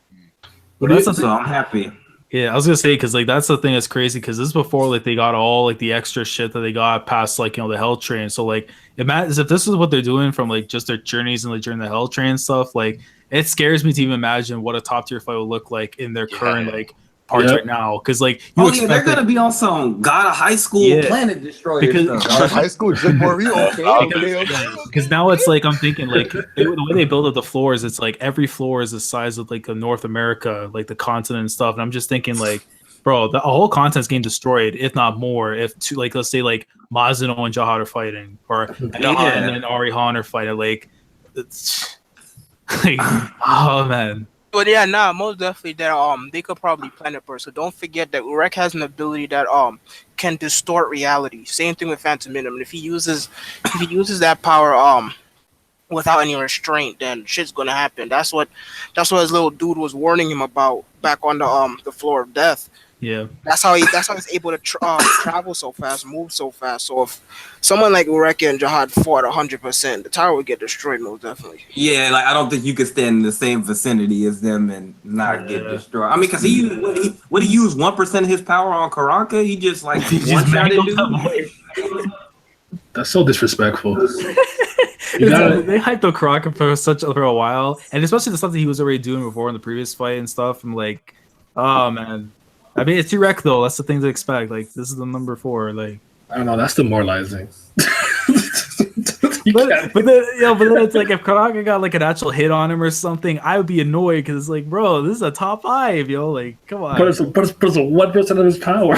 But that's so I'm happy. Yeah, I was gonna say because like that's the thing that's crazy because this is before like they got all like the extra shit that they got past like the hell train. So like imagine if this is what they're doing from like just their journeys and like during the hell train stuff. Like it scares me to even imagine what a top tier fight will look like in their current like parts right now. Because like they're gonna be on some God of High School Planet Destroyer stuff. God of High School, Jim Mario. Okay. Because now it's like I'm thinking like the way they build up the floors, it's like every floor is the size of like a North America, like the continent and stuff. And I'm just thinking like, bro, the whole continent's getting destroyed, if not more. If two, like let's say like Mazino and Jihad are fighting, or Jihad and then Arihan are fighting, like it's like oh man. But yeah, most definitely that they could probably planet burst. So don't forget that Urek has an ability that can distort reality. Same thing with Phantom Minimum. If he uses that power without any restraint, then shit's gonna happen. That's what his little dude was warning him about back on the floor of death. Yeah, that's how he's able to travel so fast, move so fast. So if someone like Urek and Jihad fought 100%, the tower would get destroyed most definitely. Yeah, like I don't think you could stand in the same vicinity as them and not get destroyed. I mean, because he used 1% of his power on Karaka. He just like one-shotted dude. That's so disrespectful. They hyped up Karaka for a while, and especially the stuff that he was already doing before in the previous fight and stuff. I'm like, oh man. I mean, it's Urek though. That's the thing to expect. Like, this is the number 4. Like, I don't know. That's demoralizing. but then it's like if Karaka got like an actual hit on him or something, I would be annoyed because it's like, bro, this is a top 5, yo. Like, come on. But it's 1% of his power.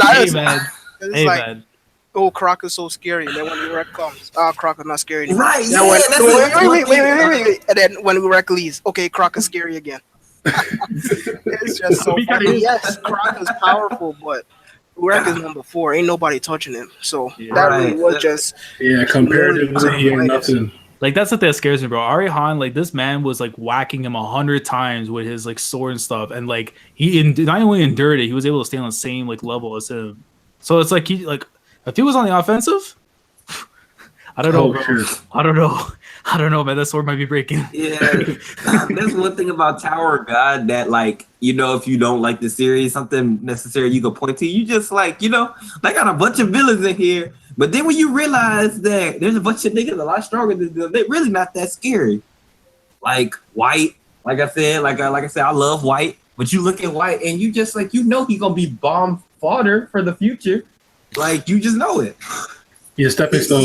Hey man. Hey man. Oh, Karaka's so scary. And then when Urek comes, Karaka's not scary anymore. Right. Yeah. Wait. And then when Urek leaves, okay, Karaka's scary again. It's just so funny. Yes, Karaka's powerful, but Urek is number 4. Ain't nobody touching him. So that really was just comparatively nothing. Like that's the thing that scares me, bro. Arihan, like this man was like whacking him 100 times with his like sword and stuff, and like he not only endured it, he was able to stay on the same like level as him. So it's like he like if he was on the offensive, I don't know, bro. Sure. I don't know, man. That sword might be breaking. Yeah, there's one thing about Tower of God that, like, you know, if you don't like the series, something necessary you could point to, you just like, you know, they got a bunch of villains in here. But then when you realize that there's a bunch of niggas a lot stronger than them, they're really not that scary. Like White, like I said, I love White. But you look at White and you just like, you know, he's gonna be bomb fodder for the future. Like you just know it. Yeah, stepping stone.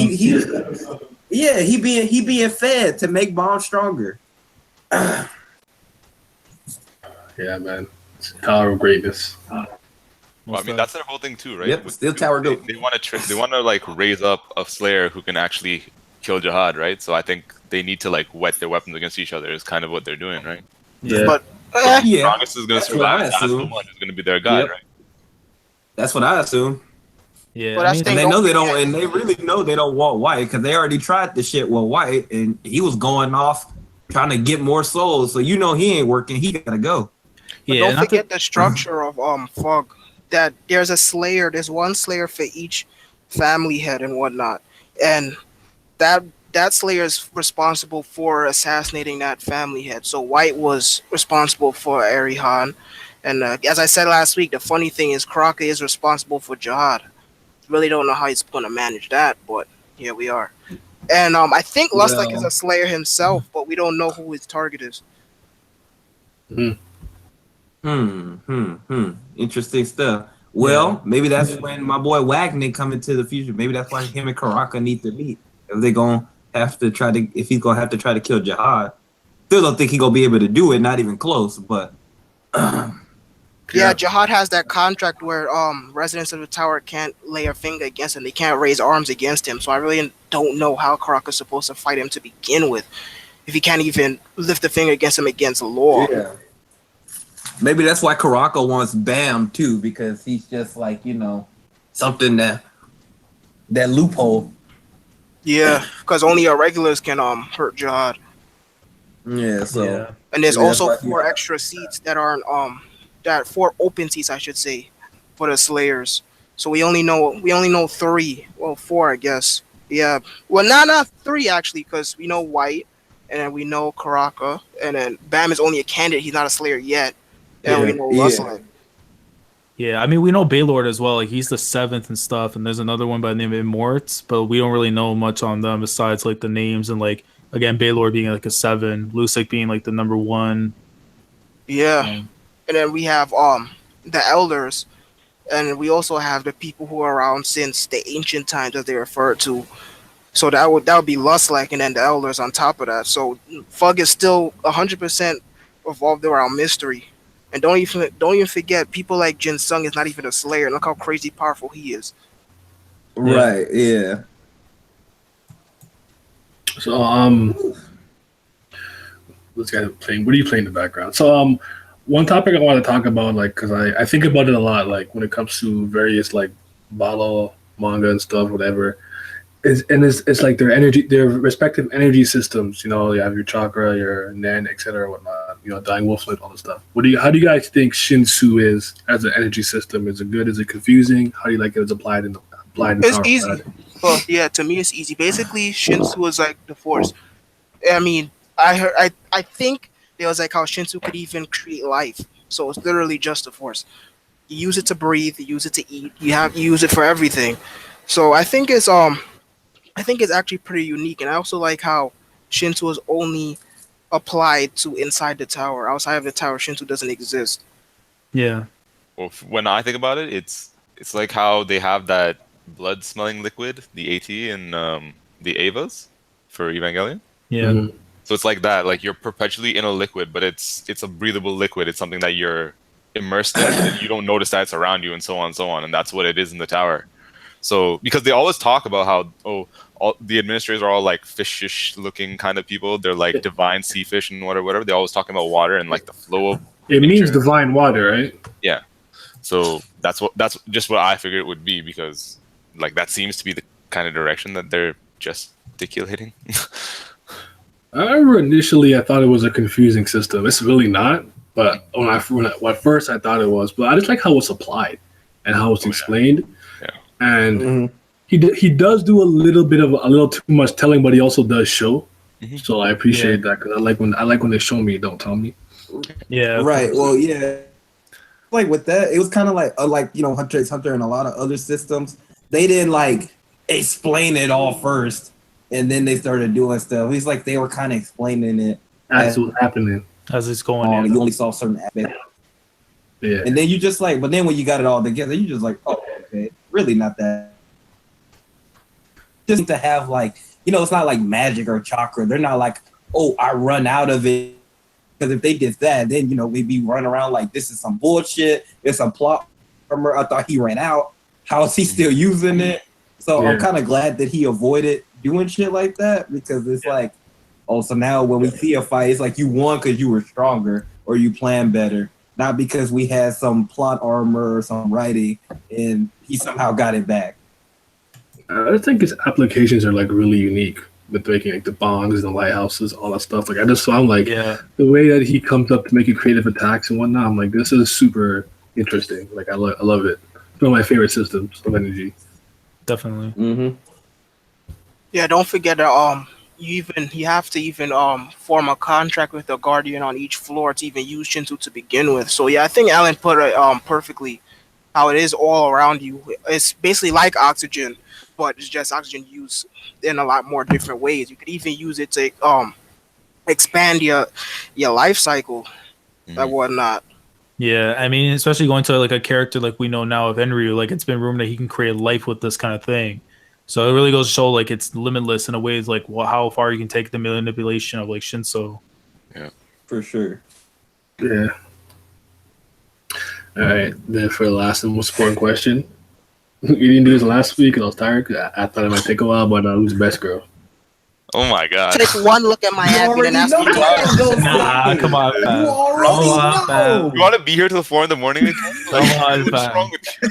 He being fed to make bombs stronger. Yeah, man. It's Tower of Greatness. Well, I mean that's their whole thing too, right? Yep, still Tower Goat. They want to like raise up a Slayer who can actually kill Jihad, right? So I think they need to like wet their weapons against each other. Is kind of what they're doing, right? Yeah. But the strongest is going to survive. That's the one who's going to be their god, right? That's what I assume. Yeah, but and they know they don't, and they really know they don't want White because they already tried the shit with White, and he was going off trying to get more souls. So you know he ain't working. He gotta go. But don't forget the structure of Fog. That there's a Slayer. There's one Slayer for each family head and whatnot, and that Slayer is responsible for assassinating that family head. So White was responsible for Arihan, and as I said last week, the funny thing is Karaka is responsible for Jihad. Really don't know how he's going to manage that, but here we are. And I think Lustak is a Slayer himself, but we don't know who his target is. Interesting stuff. Well, maybe that's when my boy Wagner come into the future. Maybe that's why him and Karaka need to meet. If they're gonna have to if he's gonna have to try to kill Jihad. Still don't think he's gonna be able to do it, not even close, but Yeah, Jihad has that contract where residents of the tower can't lay a finger against him. They can't raise arms against him. So I really don't know how Karaka's supposed to fight him to begin with if he can't even lift a finger against him against the law. Yeah. Maybe that's why Karaka wants Bam too, because he's just like, something that loophole. Yeah, because only our regulars can hurt Jihad. Yeah, so Yeah. And there's maybe that's also why 4 extra seats that aren't 4 open seats I should say for the Slayers. So we only know 3. Well, 4 I guess. Yeah. Well, not 3 actually, because we know White, and then we know Karaka, and then Bam is only a candidate. He's not a Slayer yet. And we know Russell. Yeah, I mean, we know Baylord as well. Like, he's the 7th and stuff, and there's another one by the name of Immorts, but we don't really know much on them besides, like, the names and, like, again, Baylord being, like, a 7, Lucic being, like, the number 1. Yeah. And then we have the Elders, and we also have the people who are around since the ancient times that they refer to. So that would be Lustlike, and then the Elders on top of that. So Fug is still 100% revolved around mystery. And don't even forget, people like Jin Sung is not even a Slayer. Look how crazy powerful he is. right, yeah. So this guy playing. What are you playing in the background? So one topic I want to talk about, like, because I think about it a lot, like when it comes to various like Balo manga and stuff, whatever. It's like their respective energy systems. You know, you have your chakra, your Nen, etc., whatnot. You know, Dying Wolflet, all this stuff. How do you guys think Shinsu is as an energy system? Is it good? Is it confusing? How do you like it as applied in It's easy. Well, yeah, to me it's easy. Basically, Shinsu is like the Force. I mean, I think there was like how Shinsu could even create life. So it's literally just the Force. You use it to breathe. You use it to eat. You use it for everything. So I think it's actually pretty unique, and I also like how Shinsu is only applied to inside the tower. Outside of the tower, Shinsu doesn't exist. Yeah. Well, when I think about it, it's like how they have that blood-smelling liquid, the AT, and the Avas for Evangelion. Yeah. Mhm. So it's like that. Like you're perpetually in a liquid, but it's a breathable liquid. It's something that you're immersed in. And you don't notice that it's around you, and so on and so on. And that's what it is in the tower. So because they always talk about how all the administrators are all like fishish looking kind of people. They're like divine sea fish and whatever. They're always talking about water and like the flow of It nature. means divine water, right? Yeah. So that's just what I figured it would be, because like that seems to be the kind of direction that they're gesticulating. I remember initially I thought it was a confusing system. It's really not, but at first I thought it was. But I just like how it's applied and how it's explained. Yeah. And he does do a little too much telling, but he also does show. Mm-hmm. So I appreciate that, because I like when they show me, don't tell me. Yeah. Right. Well, yeah. Like with that, it was kind of like Hunter x Hunter and a lot of other systems. They didn't like explain it all first, and then they started doing stuff. It's like they were kind of explaining it as what's happening as it's going on. You only saw certain aspects. Yeah. And then you just like, but then when you got it all together, you just like, oh, okay, really not that. Just to have like, it's not like magic or chakra. They're not like, oh, I run out of it. Because if they did that, then, we'd be running around like this is some bullshit. It's a plot armor. I thought he ran out. How is he still using it? So I'm kind of glad that he avoided doing shit like that, because it's like, oh, so now when we see a fight, it's like you won because you were stronger or you planned better, not because we had some plot armor or some writing and he somehow got it back. I think his applications are like really unique, with making like the bongs and the lighthouses, all that stuff. Like I just found like the way that he comes up to making creative attacks and whatnot. I'm like, this is super interesting. Like I love it. It's one of my favorite systems of energy. Definitely. Mm-hmm. Yeah, don't forget that you have to even form a contract with the guardian on each floor to even use Shinsu to begin with. So yeah, I think Alan put it perfectly, how it is all around you. It's basically like oxygen, but it's just oxygen used in a lot more different ways. You could even use it to expand your life cycle and whatnot. Yeah, I mean, especially going to like a character like we know now of Enryu, like it's been rumored that he can create life with this kind of thing. So it really goes to show like it's limitless in a way, like how far you can take the manipulation of like Shinsu. Yeah, for sure. Yeah. All right, then for the last and most important question, we didn't do this last week because I was tired. 'Cause I thought it might take a while, but who's the best girl? Oh my god. Take one look at my Abby and ask me twice. Nah, come on, You fam. already Come on, fam. know. You want to be here till 4 a.m. again? Come on, what's fam. wrong with you?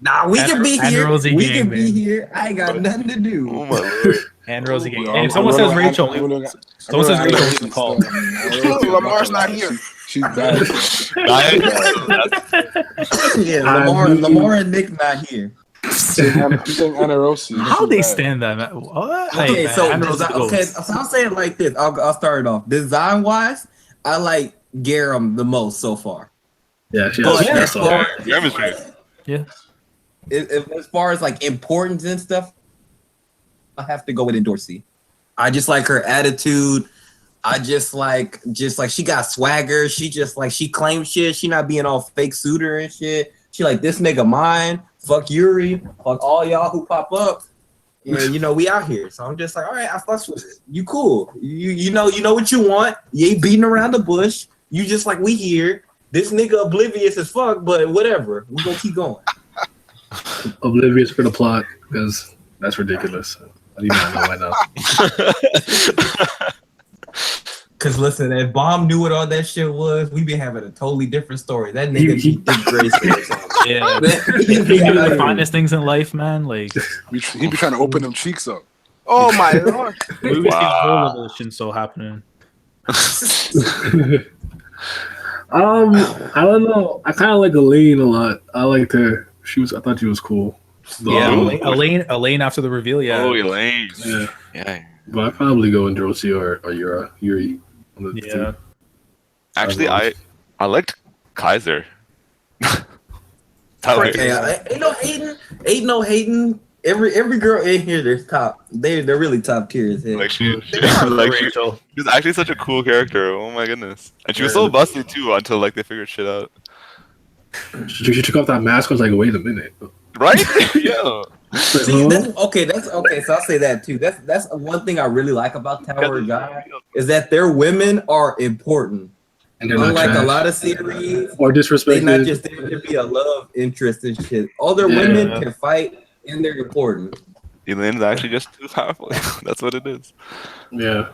Nah, we can be And here. Rosie We gang, can be man. here. I ain't got nothing to Oh do. my lord. And Rosie gang. Yo, Hey, if I'm someone gonna says go- Rachel, I'm gonna go- someone says I'm Rachel, gonna we go- can call. Lamar's not here. She's bad. Yeah, Lamar and Nick not here. I'm saying Anna Rossi. How She's they bad. stand that, man? What? Okay, Hey, man, so Anna Rosie goes. so I'll say it like this. I'll start it off. Design wise, I like Garum the most so far. Yeah, she But has as far Garum is great. Yeah. as far as like importance and stuff, I have to go with Dorsey. I just like her attitude. I just like she got swagger. She just like she claims shit. She not being all fake suitor and shit. She like this nigga mine. Fuck Yuri. Fuck all y'all who pop up. And you know we out here. So I'm just like, all right, I fucks with it. You cool. You know what you want. You ain't beating around the bush. You just like we here. This nigga oblivious as fuck, but whatever. We gonna keep going. oblivious for the plot because that's ridiculous. I didn't even know right now. Cause listen, if Bomb knew what all that shit was, we'd be having a totally different story. That nigga be Dick Grayson or something. Yeah. He'd be You know the like, finest things in life, man. Like He be trying to open them cheeks up. Oh my lord. we see whole of this shit so happening. I don't know. I kind of like Elaine a lot. I liked her. I thought she was cool. Yeah, Oh. Elaine after the reveal. Yeah, Oh, Elaine. Yeah. Yeah. But I'd probably go in Drosy or Yuri. yeah. Actually, I liked Kaiser. Tyler. yeah, ain't no hating. Every girl in here, they're really top tier as hell. Like she Rachel. was actually such a cool character. Oh my goodness. And she was so busted too until like they figured shit out. She took off that mask. I was like, wait a minute. Right? Yeah. See, that's okay. So I'll say that too. That's one thing I really like about Tower of God is that their women are important. And they're not Unlike a trash lot of series, or they disrespected. not just there to be a love interest and shit. All their women can fight and they're important. Elaine's actually just too powerful. That's what it is. Yeah.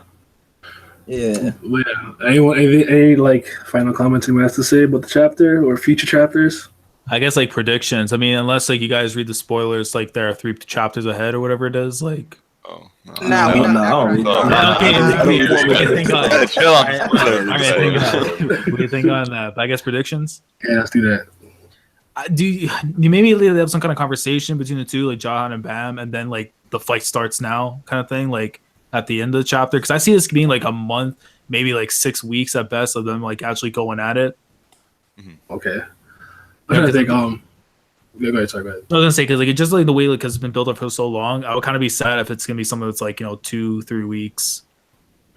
Yeah. Well, yeah. Anyone, any like final comments anyone has to say about the chapter or future chapters? I guess like predictions. I mean, unless like you guys read the spoilers, like there are 3 chapters ahead or whatever it is. Like, Oh no. Nah, we No, not I don't read that. think on it. Chill on All spoilers. right, think on it. What do you think on that? I guess predictions. Yeah, let's do that. Do you maybe have some kind of conversation between the two, like Jahan and Bam, and then like the fight starts now, kind of thing, like at the end of the chapter? Because I see this being like a month, maybe like 6 weeks at best of them like actually going at it. Okay. I'm trying to think. Yeah, go ahead. Sorry, go ahead. I was gonna say because like it's just like the way like because it's been built up for so long. I would kind of be sad if it's gonna be something that's like 2-3 weeks,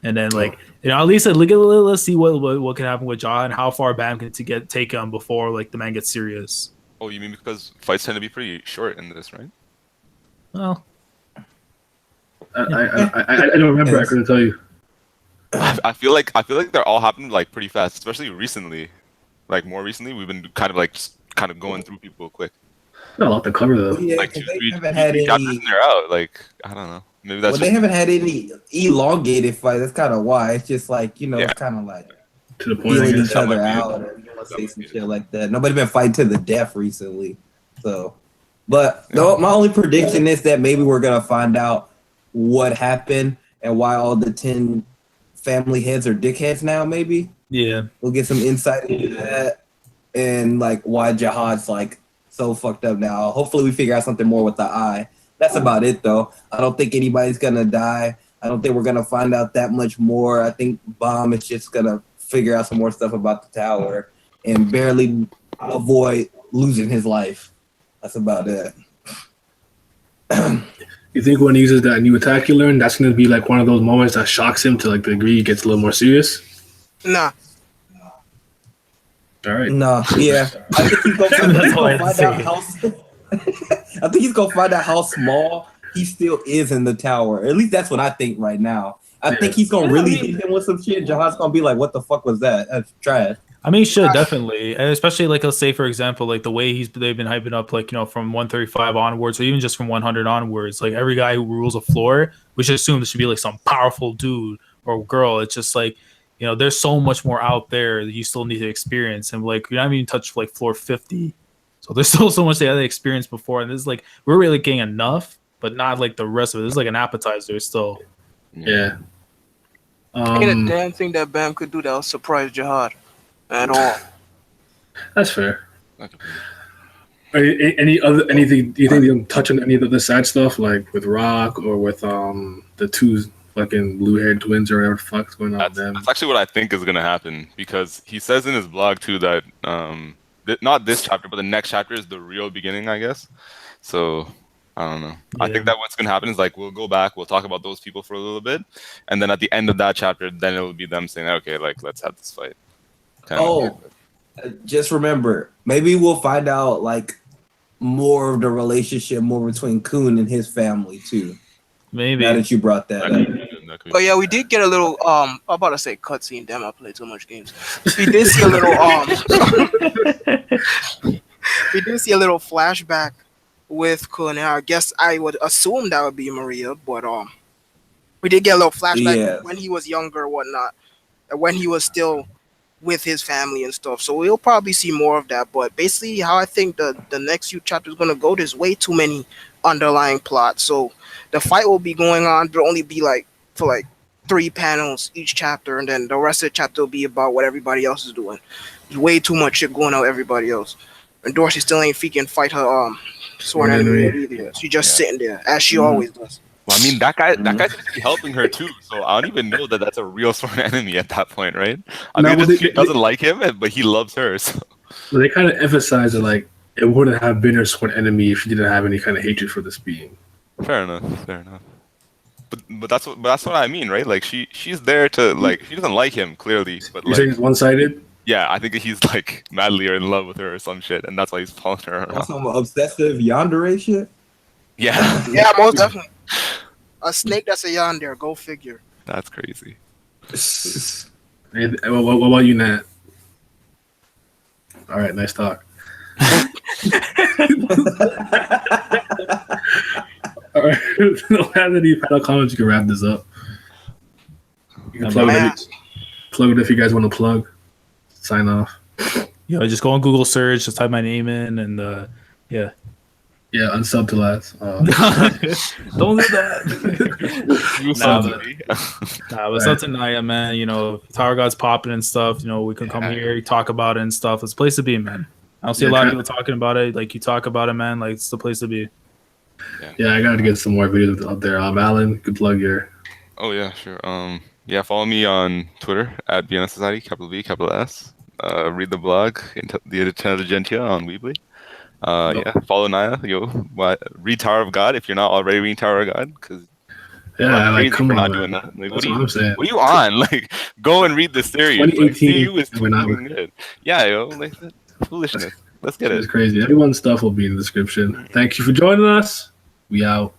and then like at least let's see what can happen with Jahan and how far Bam can take him before like the man gets serious. Oh, you mean because fights tend to be pretty short in this, right? Well, I don't remember. I couldn't tell you. I feel like they're all happening like pretty fast, especially recently. Like more recently, we've been kind of going through people quick. Not a lot to cover though. Yeah, Like 'cause 2, they 3 haven't had chapters any. and they're out. Like I don't know. Maybe that's Well, they haven't had any elongated fight. That's kind of why. It's just like Yeah. it's kind of like To the point. I feeling guess. each other might be it. out or say some shit like that. Nobody been fighting to the death recently, so. But my only prediction is that maybe we're gonna find out what happened and why all the 10 family heads are dickheads now. Maybe yeah. we'll get some insight into that and like why Jihad's like so fucked up now. Hopefully we figure out something more with the eye. That's about it though. I don't think anybody's gonna die. I don't think we're gonna find out that much more. I think Bomb is just gonna figure out some more stuff about the tower and barely avoid losing his life. That's about it. You think when he uses that new attack he learned, that's going to be like one of those moments that shocks him to like the degree he gets a little more serious? Nah. All right. No, yeah. I think he's gonna That's all I have to find out how. I think he's gonna find out how small he still is in the tower. At least that's what I think right now. I think he's gonna really hit him with some shit. Jihad's gonna be like, "What the fuck was that? That's trash." I mean, he should definitely, and especially like let's say for example, like the way they've been hyping up, like from 135 onwards, or even just from 100 onwards. Like every guy who rules a floor, we should assume this should be like some powerful dude or girl. It's just like there's so much more out there that you still need to experience, and like you're not even touched like floor 50, so there's still so much they had to experience before, and this is like we're really getting enough, but not like the rest of it. This is like an appetizer still. Yeah. Ain't a damn thing that Bam could do that'll surprise Jihad at all. That's fair. Anything? Do you think they'll touch on any of the side stuff, like with Rock or with the two fucking blue-haired twins or whatever the fuck's going on with them? That's actually what I think is gonna happen, because he says in his blog too that not this chapter, but the next chapter is the real beginning, I guess. So I don't know. Yeah. I think that what's gonna happen is like we'll go back, we'll talk about those people for a little bit, and then at the end of that chapter, then it'll be them saying, okay, like let's have this fight. Just remember, maybe we'll find out like more of the relationship more between Kun and his family too. Maybe. Now that you brought that up. Oh yeah, we did get a little I'm about to say cutscene. Damn, I play too much games. We did see a little we did see a little flashback with Kun. I guess I would assume that would be Maria, but we did get a little flashback when he was younger or whatnot, when he was still with his family and stuff. So we'll probably see more of that. But basically, how I think the next few chapters gonna go, there's way too many underlying plots. So the fight will be going on, but only be like for like 3 panels each chapter, and then the rest of the chapter will be about what everybody else is doing. There's way too much shit going on with everybody else. And Dorsey still ain't freaking fight her sworn enemy either. She's just sitting there as she always does. Well, I mean, that guy's supposed to be helping her too, so I don't even know that that's a real sworn enemy at that point, right? I mean, she doesn't like him, but he loves her. So. Well, they kind of emphasize that like it wouldn't have been her sworn enemy if she didn't have any kind of hatred for this being. Fair enough. But that's what I mean, right? Like she's there to like she doesn't like him clearly, but you're saying it's one-sided? Yeah, I think he's like madly in love with her or some shit, and that's why he's following her around. Some obsessive yandere shit. Yeah. Yeah, most definitely. A snake that's a yandere. Go figure. That's crazy. Hey, what about you, Nat? All right, nice talk. All right, don't have any final comments. You can wrap this up. You can plug it if you guys want to plug. Sign off. Just go on Google search, just type my name in, and yeah, unsub to last. Don't do that. But sub to Naya, man. Tower God's popping and stuff. We can come here, talk about it and stuff. It's a place to be, man. I don't see a lot of people talking about it. Like you talk about it, man. Like it's the place to be. Yeah, I gotta get some more videos out there. Alan, good plug your. Oh yeah, sure. Follow me on Twitter at Vienna Society, capital V, capital S. Read the blog, The Intelligentsia on Weebly. Follow Naya. Read Tower of God if you're not already reading Tower of God, because come on, not doing that. Like, what I'm saying. What are you on? Like, go and read the series. 2018 is doing good. Yeah, like foolishness. Let's get it. It's crazy. Everyone's stuff will be in the description. Thank you for joining us. We out.